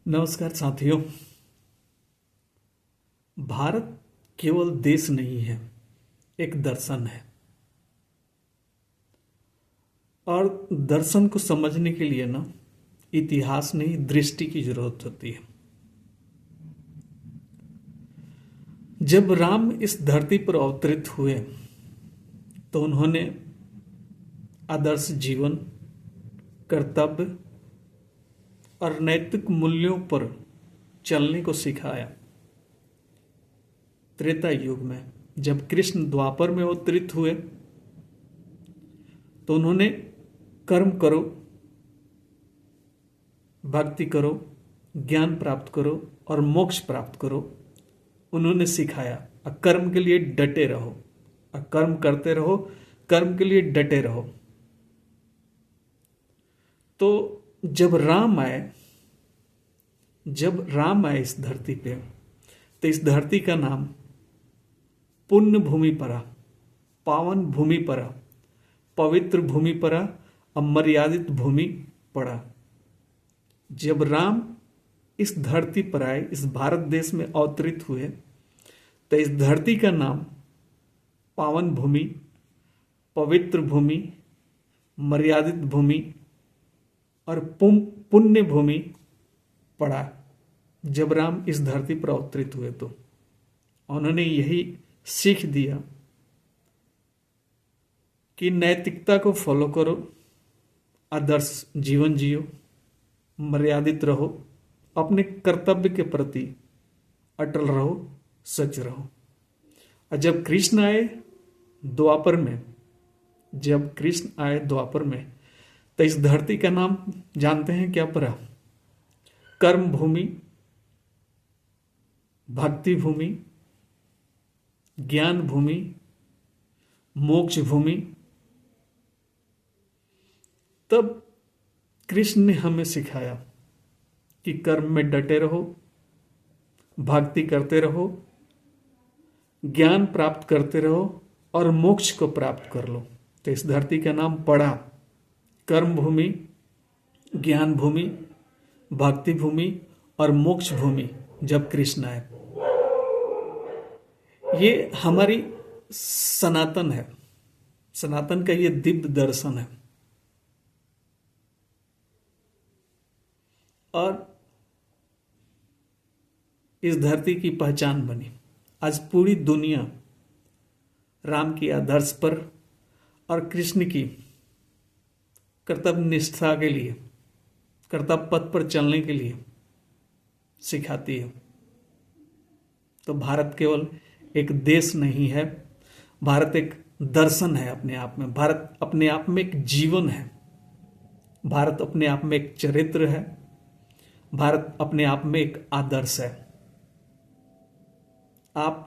नमस्कार साथियों। भारत केवल देश नहीं है, एक दर्शन है। और दर्शन को समझने के लिए ना इतिहास नहीं, दृष्टि की जरूरत होती है। जब राम इस धरती पर अवतरित हुए तो उन्होंने आदर्श जीवन, कर्तव्य और नैतिक मूल्यों पर चलने को सिखाया। त्रेता युग में जब कृष्ण द्वापर में अवतरित हुए तो उन्होंने कर्म करो, भक्ति करो, ज्ञान प्राप्त करो और मोक्ष प्राप्त करो, उन्होंने सिखाया। कर्म के लिए डटे रहो, कर्म करते रहो, कर्म के लिए डटे रहो। तो जब राम आए इस धरती पे, तो इस धरती का नाम पुण्य भूमि पड़ा, पावन भूमि पड़ा, पवित्र भूमि पड़ा और मर्यादित भूमि पड़ा। जब राम इस धरती पर आए, इस भारत देश में अवतरित हुए, तो इस धरती का नाम पावन भूमि, पवित्र भूमि, मर्यादित भूमि और पुण्य भूमि पड़ा। जब राम इस धरती पर अवतरित हुए तो उन्होंने यही सीख दिया कि नैतिकता को फॉलो करो, आदर्श जीवन जियो, मर्यादित रहो, अपने कर्तव्य के प्रति अटल रहो, सच रहो। और जब कृष्ण आए द्वापर में, तो इस धरती का नाम जानते हैं क्या पड़ा? कर्म भूमि, भक्ति भूमि, ज्ञान भूमि, मोक्ष भूमि। तब कृष्ण ने हमें सिखाया कि कर्म में डटे रहो, भक्ति करते रहो, ज्ञान प्राप्त करते रहो और मोक्ष को प्राप्त कर लो। तो इस धरती का नाम पड़ा कर्म भूमि, ज्ञान भूमि, भक्ति भूमि और मोक्ष भूमि। जब कृष्ण आए, ये हमारी सनातन है, सनातन का ये दिव्य दर्शन है। और इस धरती की पहचान बनी। आज पूरी दुनिया राम की आदर्श पर और कृष्ण की कर्तव्य निष्ठा के लिए, कर्तव्य पथ पर चलने के लिए सिखाती है। तो भारत केवल एक देश नहीं है, भारत एक दर्शन है अपने आप में। भारत अपने आप में एक जीवन है, भारत अपने आप में एक चरित्र है, भारत अपने आप में एक आदर्श है। आप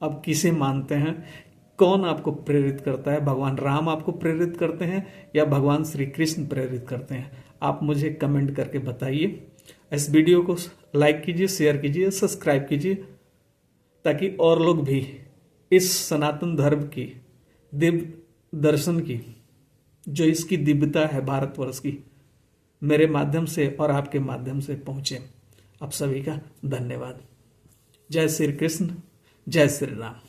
अब किसे मानते हैं? कौन आपको प्रेरित करता है? भगवान राम आपको प्रेरित करते हैं या भगवान श्री कृष्ण प्रेरित करते हैं? आप मुझे कमेंट करके बताइए। इस वीडियो को लाइक कीजिए, शेयर कीजिए, सब्सक्राइब कीजिए, ताकि और लोग भी इस सनातन धर्म की दिव्य दर्शन की, जो इसकी दिव्यता है भारतवर्ष की, मेरे माध्यम से और आपके माध्यम से पहुंचे। आप सभी का धन्यवाद। जय श्री कृष्ण, जय श्री राम।